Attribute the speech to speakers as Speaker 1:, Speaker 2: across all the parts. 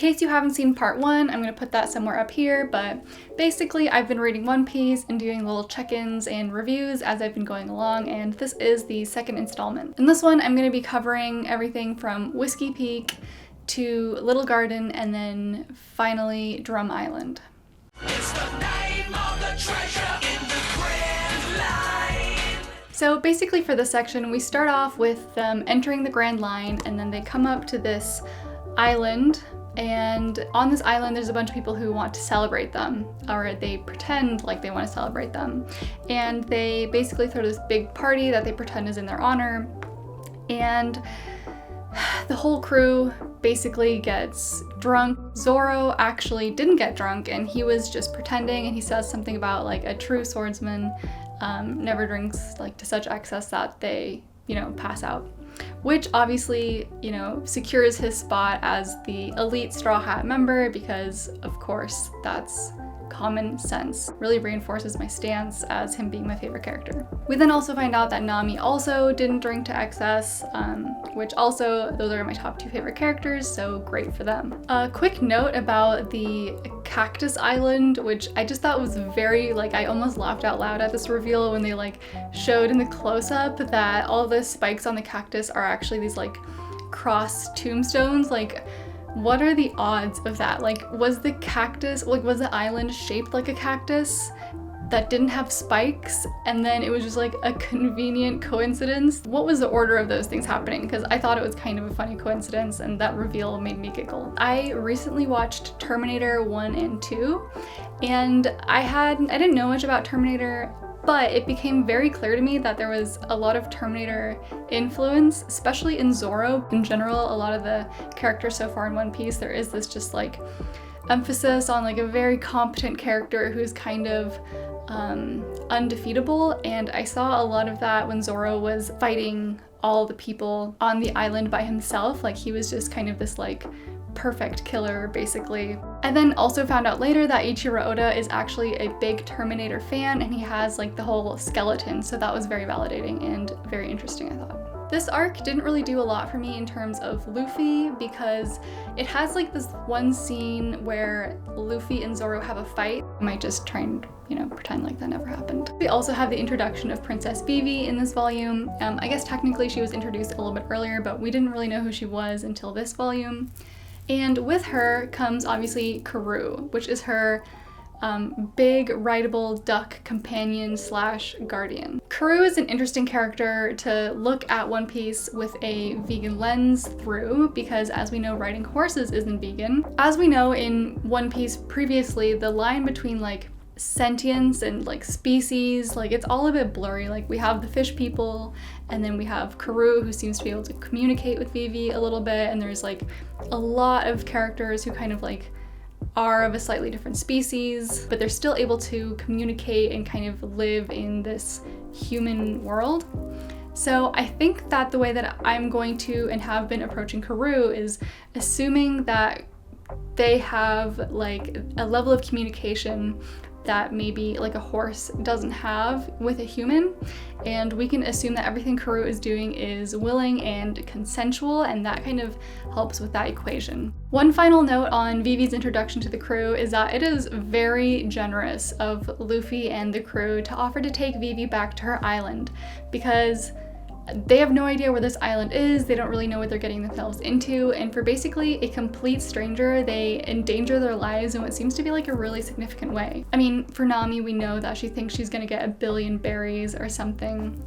Speaker 1: case you haven't seen part 1, I'm going to put that somewhere up here, but basically I've been reading One Piece and doing little check-ins and reviews as I've been going along, and this is the second installment. In this one, I'm going to be covering everything from Whiskey Peak to Little Garden and then finally Drum Island. It's the name of the treasure in the Grand Line. So basically for this section, we start off with them entering the Grand Line, and then they come up to this island, and on this island there's a bunch of people who want to celebrate them, or they pretend like they want to celebrate them, and they basically throw this big party that they pretend is in their honor, and the whole crew basically gets drunk. Zoro actually didn't get drunk, and he was just pretending, and he says something about like a true swordsman never drinks like to such excess that they, pass out. Which obviously, secures his spot as the elite Straw Hat member because, of course, that's common sense. Really reinforces my stance as him being my favorite character. We then also find out that Nami also didn't drink to excess, which also, those are my top 2 favorite characters, so great for them. A quick note about the Cactus Island, which I just thought was very, I almost laughed out loud at this reveal when they showed in the close-up that all the spikes on the cactus are actually these cross tombstones. What are the odds of that? Was the cactus, was the island shaped like a cactus that didn't have spikes, and then it was just a convenient coincidence? What was the order of those things happening? Because I thought it was kind of a funny coincidence, and that reveal made me giggle. I recently watched Terminator 1 and 2, and I didn't know much about Terminator, but it became very clear to me that there was a lot of Terminator influence, especially in Zoro. In general, a lot of the characters so far in One Piece, there is this just emphasis on a very competent character who's kind of undefeatable, and I saw a lot of that when Zoro was fighting all the people on the island by himself. He was just kind of this perfect killer, basically. I then also found out later that Ichiro Oda is actually a big Terminator fan, and he has the whole skeleton, so that was very validating and very interesting, I thought. This arc didn't really do a lot for me in terms of Luffy, because it has this one scene where Luffy and Zoro have a fight. I might just try and pretend like that never happened. We also have the introduction of Princess Vivi in this volume. I guess technically she was introduced a little bit earlier, but we didn't really know who she was until this volume. And with her comes obviously Karoo, which is her big rideable duck companion / guardian. Karoo is an interesting character to look at One Piece with a vegan lens through, because as we know, riding horses isn't vegan. As we know in One Piece previously, the line between sentience and species, it's all a bit blurry. We have the fish people, and then we have Karoo, who seems to be able to communicate with Vivi a little bit, and there's a lot of characters who kind of are of a slightly different species, but they're still able to communicate and kind of live in this human world. So I think that the way that I'm going to and have been approaching Karoo is assuming that they have a level of communication that maybe a horse doesn't have with a human, and we can assume that everything Karoo is doing is willing and consensual, and that kind of helps with that equation. One final note on Vivi's introduction to the crew is that it is very generous of Luffy and the crew to offer to take Vivi back to her island, because they have no idea where this island is, they don't really know what they're getting themselves into, and for basically a complete stranger, they endanger their lives in what seems to be a really significant way. I mean, for Nami, we know that she thinks she's gonna get 1 billion berries or something,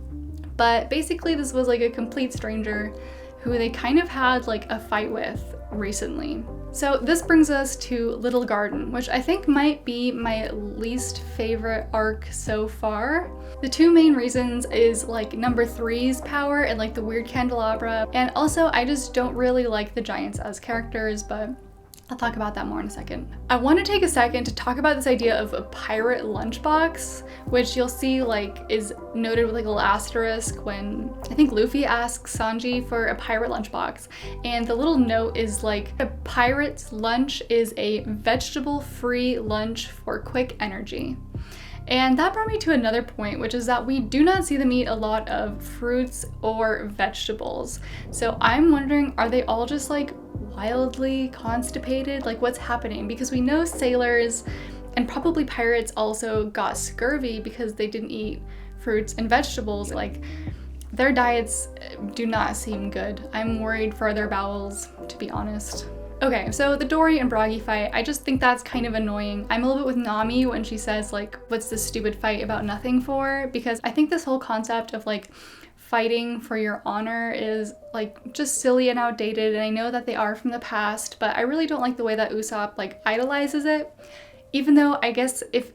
Speaker 1: but basically this was a complete stranger who they kind of had a fight with recently. So this brings us to Little Garden, which I think might be my least favorite arc so far. The 2 main reasons is number 3's power and the weird candelabra, and also I just don't really like the giants as characters, but I'll talk about that more in a second. I want to take a second to talk about this idea of a pirate lunchbox, which you'll see is noted with a little asterisk when I think Luffy asks Sanji for a pirate lunchbox, and the little note is a pirate's lunch is a vegetable-free lunch for quick energy. And that brought me to another point, which is that we do not see them eat a lot of fruits or vegetables. So I'm wondering, are they all just wildly constipated? Like, what's happening? Because we know sailors and probably pirates also got scurvy because they didn't eat fruits and vegetables. Like, their diets do not seem good. I'm worried for their bowels, to be honest. Okay, so the Dory and Bragi fight, I just think that's kind of annoying. I'm a little bit with Nami when she says, like, what's this stupid fight about nothing for? Because I think this whole concept of, like, fighting for your honor is, like, just silly and outdated, and I know that they are from the past, but I really don't like the way that Usopp, like, idolizes it. Even though I guess if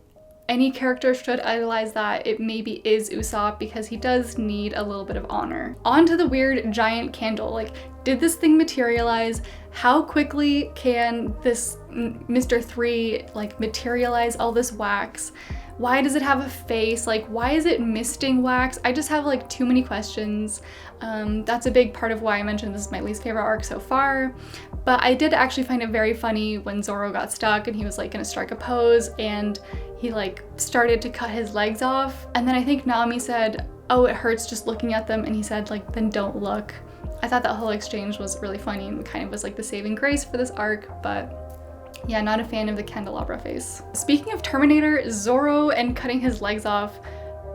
Speaker 1: any character should idolize that, it maybe is Usopp, because he does need a little bit of honor. On to the weird giant candle. Like, did this thing materialize? How quickly can this Mr. 3 like materialize all this wax? Why does it have a face? Like, why is it misting wax? I just have like too many questions. That's a big part of why I mentioned this is my least favorite arc so far. But I did actually find it very funny when Zoro got stuck and he was like gonna strike a pose and he like started to cut his legs off. And then I think Nami said, oh, it hurts just looking at them. And he said like, then don't look. I thought that whole exchange was really funny and kind of was like the saving grace for this arc, but yeah, not a fan of the candelabra face. Speaking of Terminator, Zoro and cutting his legs off,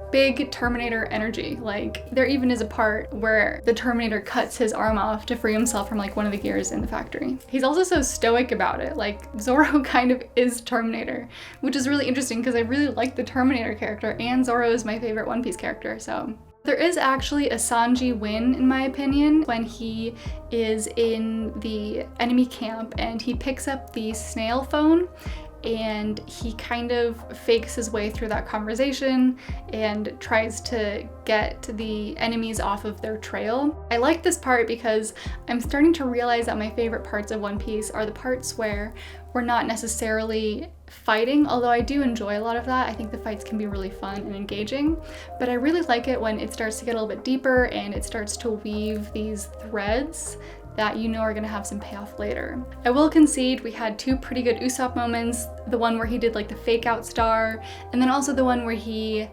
Speaker 1: big Terminator energy. Like, there even is a part where the Terminator cuts his arm off to free himself from like one of the gears in the factory. He's also so stoic about it. Like, Zoro kind of is Terminator, which is really interesting because I really like the Terminator character, and Zoro is my favorite One Piece character, so. There is actually a Sanji win, in my opinion, when he is in the enemy camp and he picks up the snail phone and he kind of fakes his way through that conversation and tries to get the enemies off of their trail. I like this part because I'm starting to realize that my favorite parts of One Piece are the parts where we're not necessarily fighting, although I do enjoy a lot of that. I think the fights can be really fun and engaging, but I really like it when it starts to get a little bit deeper and it starts to weave these threads that you know are gonna have some payoff later. I will concede we had two pretty good Usopp moments, the one where he did like the fake out star, and then also the one where he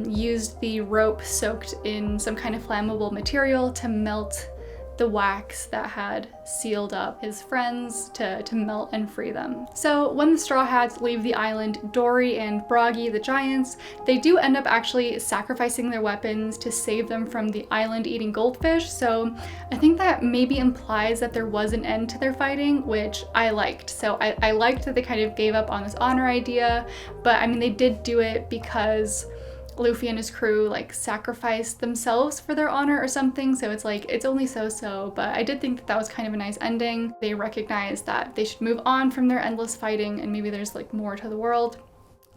Speaker 1: used the rope soaked in some kind of flammable material to melt the wax that had sealed up his friends to melt and free them. So when the Straw Hats leave the island, Dory and Bragi, the giants, they do end up actually sacrificing their weapons to save them from the island-eating goldfish. So I think that maybe implies that there was an end to their fighting, which I liked. So I liked that they kind of gave up on this honor idea, but I mean, they did do it because Luffy and his crew like sacrificed themselves for their honor or something, so it's like, it's only so-so, but I did think that that was kind of a nice ending. They recognized that they should move on from their endless fighting and maybe there's like more to the world.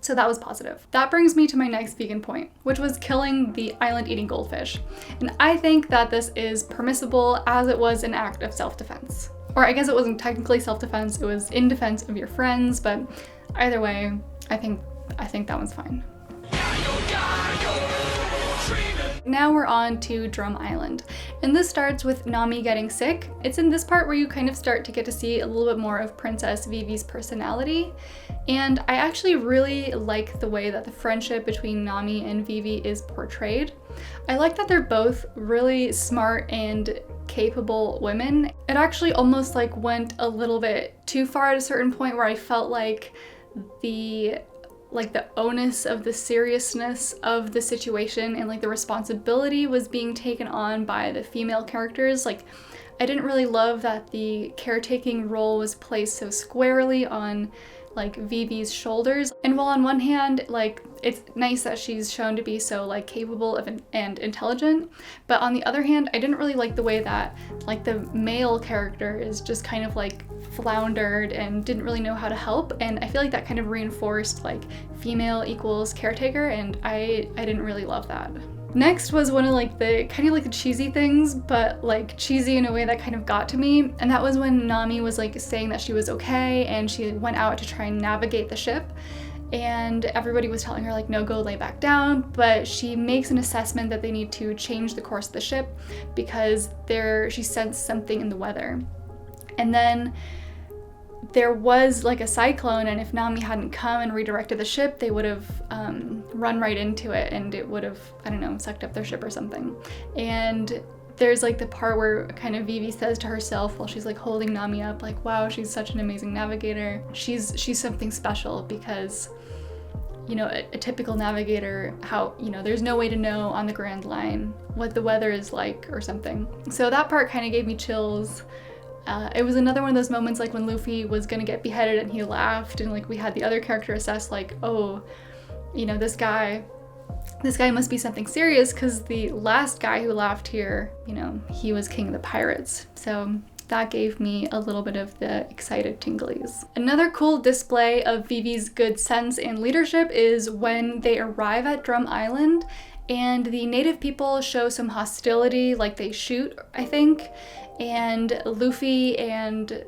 Speaker 1: So that was positive. That brings me to my next vegan point, which was killing the island-eating goldfish. And I think that this is permissible as it was an act of self-defense. Or I guess it wasn't technically self-defense, it was in defense of your friends, but either way, I think that one's fine. Now we're on to Drum Island, and this starts with Nami getting sick. It's in this part where you kind of start to get to see a little bit more of Princess Vivi's personality, and I actually really like the way that the friendship between Nami and Vivi is portrayed. I like that they're both really smart and capable women. It actually almost like went a little bit too far at a certain point where I felt like the onus of the seriousness of the situation and like the responsibility was being taken on by the female characters. Like, I didn't really love that the caretaking role was placed so squarely on like Vivi's shoulders. And while on one hand, like, it's nice that she's shown to be so like capable of and intelligent, but on the other hand, I didn't really like the way that like the male character is just kind of like floundered and didn't really know how to help, and I feel like that kind of reinforced like female equals caretaker, and I didn't really love that. Next was one of like the kind of like the cheesy things, but like cheesy in a way that kind of got to me, and that was when Nami was like saying that she was okay and she went out to try and navigate the ship, and everybody was telling her like, no, go lay back down, but she makes an assessment that they need to change the course of the ship because she sensed something in the weather. And then there was like a cyclone, and if Nami hadn't come and redirected the ship, they would have run right into it and it would have, I don't know, sucked up their ship or something. And there's like the part where kind of Vivi says to herself while she's like holding Nami up, like, wow, she's such an amazing navigator. She's something special because, you know, a typical navigator, how, you know, there's no way to know on the Grand Line what the weather is like or something. So that part kind of gave me chills. It was another one of those moments like when Luffy was gonna get beheaded and he laughed, and like we had the other character assess like, oh, you know, this guy must be something serious because the last guy who laughed here, you know, he was king of the pirates. So that gave me a little bit of the excited tinglies. Another cool display of Vivi's good sense and leadership is when they arrive at Drum Island and the native people show some hostility, like they shoot, I think, and Luffy and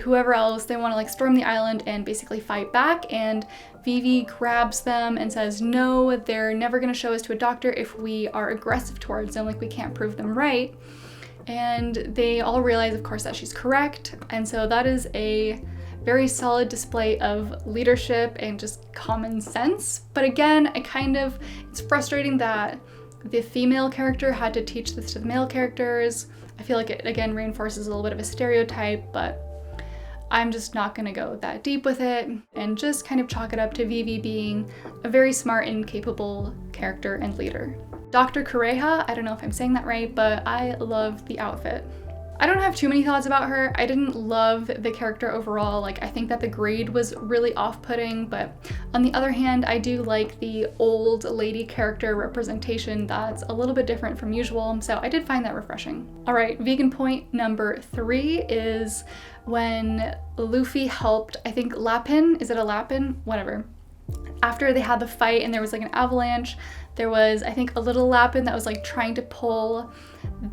Speaker 1: whoever else, they want to like storm the island and basically fight back, and Vivi grabs them and says, no, they're never going to show us to a doctor if we are aggressive towards them, like we can't prove them right. And they all realize, of course, that she's correct, and so that is a very solid display of leadership and just common sense. But again, it's frustrating that the female character had to teach this to the male characters. I feel like it again reinforces a little bit of a stereotype, but I'm just not gonna go that deep with it and just kind of chalk it up to Vivi being a very smart and capable character and leader. Dr. Kureha, I don't know if I'm saying that right, but I love the outfit. I don't have too many thoughts about her. I didn't love the character overall. Like, I think that the grade was really off-putting, but on the other hand, I do like the old lady character representation that's a little bit different from usual, so I did find that refreshing. All right, vegan point number 3 is when Luffy helped, I think Lapin, is it a Lapin? Whatever. After they had the fight and there was like an avalanche, there was, I think, a little Lapin that was like trying to pull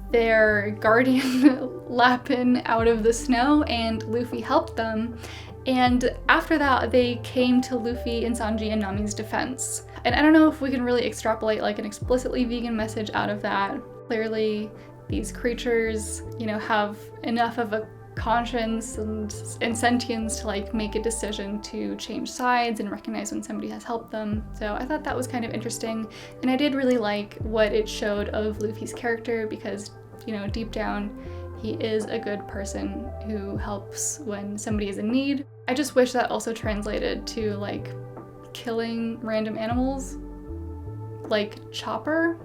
Speaker 1: their guardian Lapin out of the snow, and Luffy helped them. And after that, they came to Luffy and Sanji and Nami's defense. And I don't know if we can really extrapolate like an explicitly vegan message out of that. Clearly, these creatures, you know, have enough of a conscience and sentience to like make a decision to change sides and recognize when somebody has helped them. So I thought that was kind of interesting, and I did really like what it showed of Luffy's character because, you know, deep down he is a good person who helps when somebody is in need. I just wish that also translated to like killing random animals like Chopper.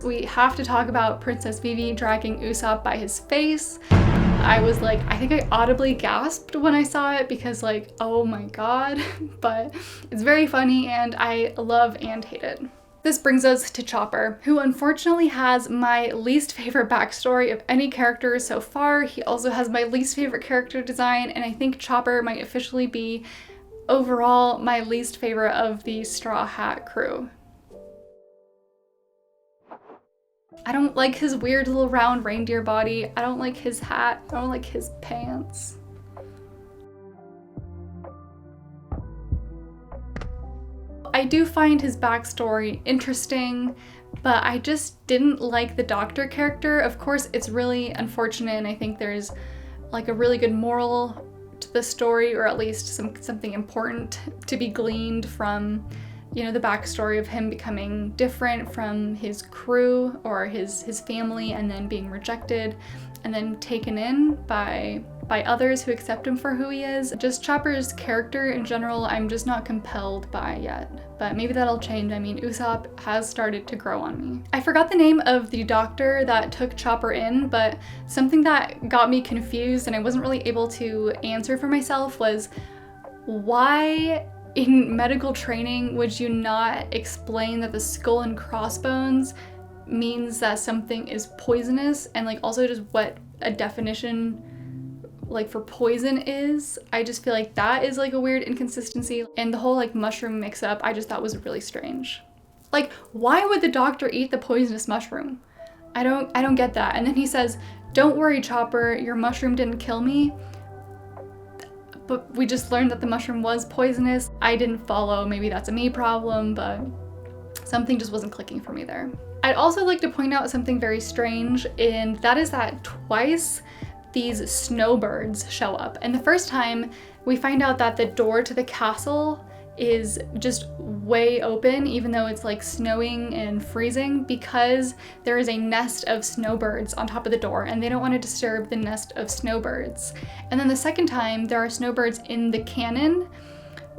Speaker 1: We have to talk about Princess Vivi dragging Usopp by his face. I was like, I think I audibly gasped when I saw it because like, oh my god, but it's very funny and I love and hate it. This brings us to Chopper, who unfortunately has my least favorite backstory of any character so far. He also has my least favorite character design, and I think Chopper might officially be overall my least favorite of the Straw Hat crew. I don't like his weird little round reindeer body. I don't like his hat. I don't like his pants. I do find his backstory interesting, but I just didn't like the doctor character. Of course, it's really unfortunate, and I think there's like a really good moral to the story, or at least something important to be gleaned from, you know, the backstory of him becoming different from his crew or his family, and then being rejected and then taken in by others who accept him for who he is. Just Chopper's character in general, I'm just not compelled by yet, but maybe that'll change. I mean, Usopp has started to grow on me. I forgot the name of the doctor that took Chopper in, but something that got me confused and I wasn't really able to answer for myself was, why in medical training would you not explain that the skull and crossbones means that something is poisonous, and like also just what a definition like for poison is? I just feel like that is like a weird inconsistency, and the whole like mushroom mix up I just thought was really strange. Like, why would the doctor eat the poisonous mushroom? I don't get that. And then he says, don't worry Chopper, your mushroom didn't kill me. But we just learned that the mushroom was poisonous. I didn't follow, maybe that's a me problem, but something just wasn't clicking for me there. I'd also like to point out something very strange, and that is that twice these snowbirds show up. And the first time we find out that the door to the castle is just way open, even though it's like snowing and freezing, because there is a nest of snowbirds on top of the door and they don't want to disturb the nest of snowbirds. And then the second time, there are snowbirds in the cannon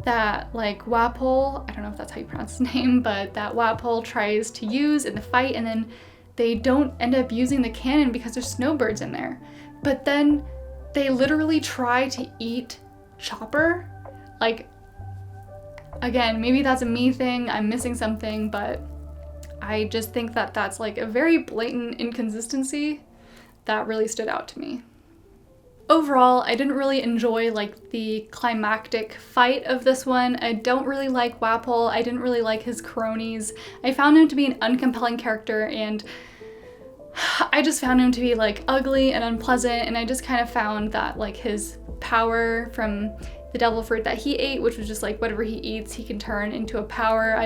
Speaker 1: that like Wapol, I don't know if that's how you pronounce his name, but that Wapol tries to use in the fight, and then they don't end up using the cannon because there's snowbirds in there. But then they literally try to eat Chopper. Like, again, maybe that's a me thing, I'm missing something, but I just think that that's like a very blatant inconsistency that really stood out to me. Overall, I didn't really enjoy like the climactic fight of this one. I don't really like Wapol. I didn't really like his cronies. I found him to be an uncompelling character, and I just found him to be like ugly and unpleasant, and I just kind of found that like his power from the devil fruit that he ate, which was just like whatever he eats he can turn into a power, I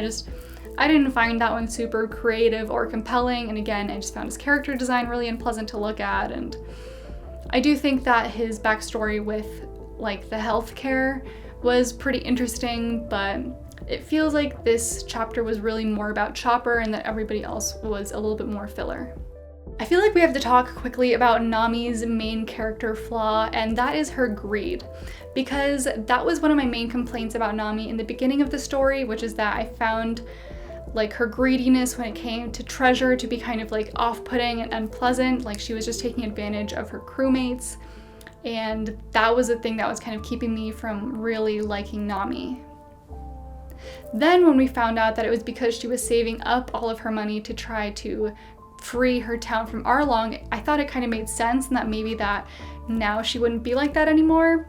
Speaker 1: didn't find that one super creative or compelling. And again, I just found his character design really unpleasant to look at. And I do think that his backstory with like the healthcare was pretty interesting, but it feels like this chapter was really more about Chopper and that everybody else was a little bit more filler. I feel like we have to talk quickly about Nami's main character flaw, and that is her greed. Because that was one of my main complaints about Nami in the beginning of the story, which is that I found like her greediness when it came to treasure to be kind of like off-putting and unpleasant, like she was just taking advantage of her crewmates, and that was the thing that was kind of keeping me from really liking Nami. Then when we found out that it was because she was saving up all of her money to try to free her town from Arlong, I thought it kind of made sense, and that maybe that now she wouldn't be like that anymore.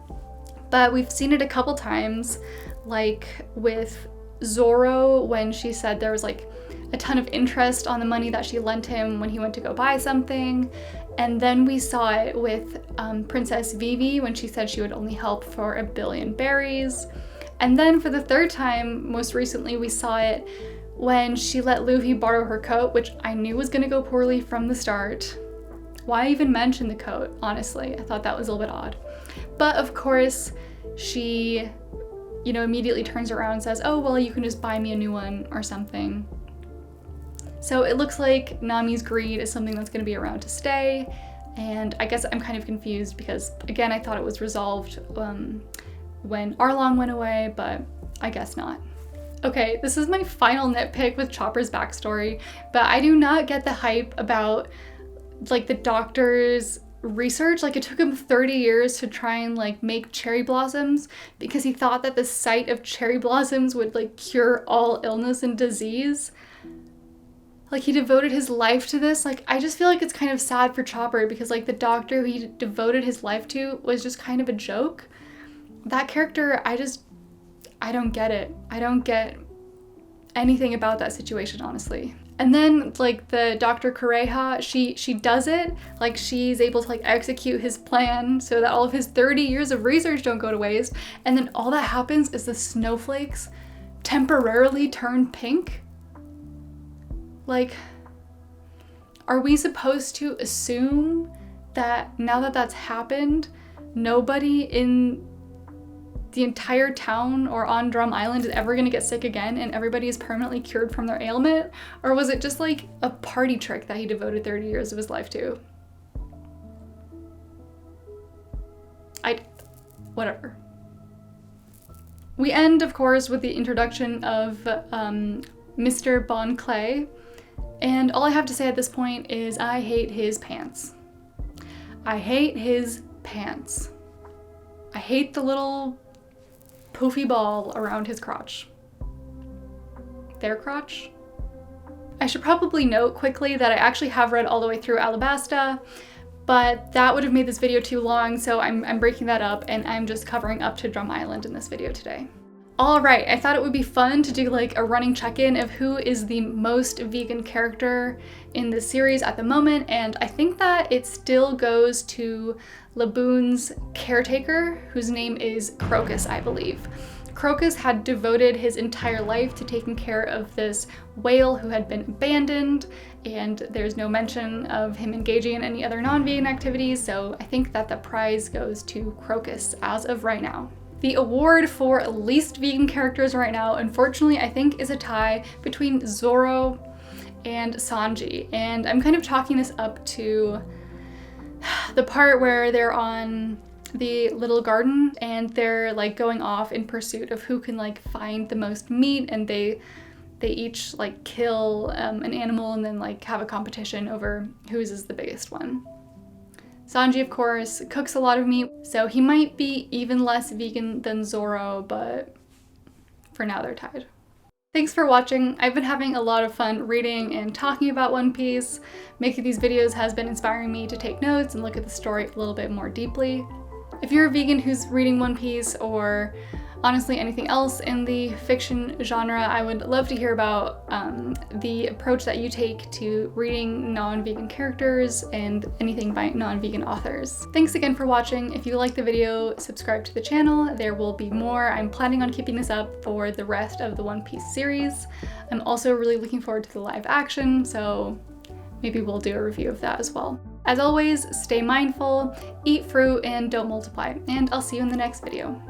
Speaker 1: But we've seen it a couple times, like with Zoro when she said there was like a ton of interest on the money that she lent him when he went to go buy something. And then we saw it with Princess Vivi when she said she would only help for 1 billion berries. And then for the third time, most recently, we saw it when she let Luffy borrow her coat, which I knew was gonna go poorly from the start. Why even mention the coat, honestly? I thought that was a little bit odd. But of course, she, immediately turns around and says, oh, well, you can just buy me a new one or something. So it looks like Nami's greed is something that's gonna be around to stay. And I guess I'm kind of confused because, again, I thought it was resolved when Arlong went away, but I guess not. Okay, this is my final nitpick with Chopper's backstory, but I do not get the hype about like the doctor's research. Like, it took him 30 years to try and like make cherry blossoms because he thought that the sight of cherry blossoms would like cure all illness and disease. Like, he devoted his life to this. Like, I just feel like it's kind of sad for Chopper because like the doctor who he devoted his life to was just kind of a joke. That character, I don't get it. I don't get anything about that situation, honestly. And then like the Dr. Kureha, she does it, like she's able to like execute his plan so that all of his 30 years of research don't go to waste. And then all that happens is the snowflakes temporarily turn pink. Like, are we supposed to assume that now that that's happened, nobody in the entire town or on Drum Island is ever gonna get sick again and everybody is permanently cured from their ailment? Or was it just like a party trick that he devoted 30 years of his life to? Whatever. We end, of course, with the introduction of Mr. Bon Clay, and all I have to say at this point is I hate his pants. I hate his pants. I hate the little poofy ball around his crotch. Their crotch? I should probably note quickly that I actually have read all the way through Alabasta, but that would have made this video too long, so I'm breaking that up and I'm just covering up to Drum Island in this video today. Alright, I thought it would be fun to do like a running check-in of who is the most vegan character in this series at the moment, and I think that it still goes to Laboon's caretaker, whose name is Crocus, I believe. Crocus had devoted his entire life to taking care of this whale who had been abandoned, and there's no mention of him engaging in any other non-vegan activities, so I think that the prize goes to Crocus as of right now. The award for least vegan characters right now, unfortunately, I think is a tie between Zoro and Sanji. And I'm kind of chalking this up to the part where they're on the little garden and they're like going off in pursuit of who can like find the most meat, and they each like kill an animal and then like have a competition over whose is the biggest one. Sanji, of course, cooks a lot of meat, so he might be even less vegan than Zoro, but for now they're tied. Thanks for watching. I've been having a lot of fun reading and talking about One Piece. Making these videos has been inspiring me to take notes and look at the story a little bit more deeply. If you're a vegan who's reading One Piece, or honestly anything else in the fiction genre, I would love to hear about the approach that you take to reading non-vegan characters and anything by non-vegan authors. Thanks again for watching. If you liked the video, subscribe to the channel. There will be more. I'm planning on keeping this up for the rest of the One Piece series. I'm also really looking forward to the live action, so maybe we'll do a review of that as well. As always, stay mindful, eat fruit, and don't multiply, and I'll see you in the next video.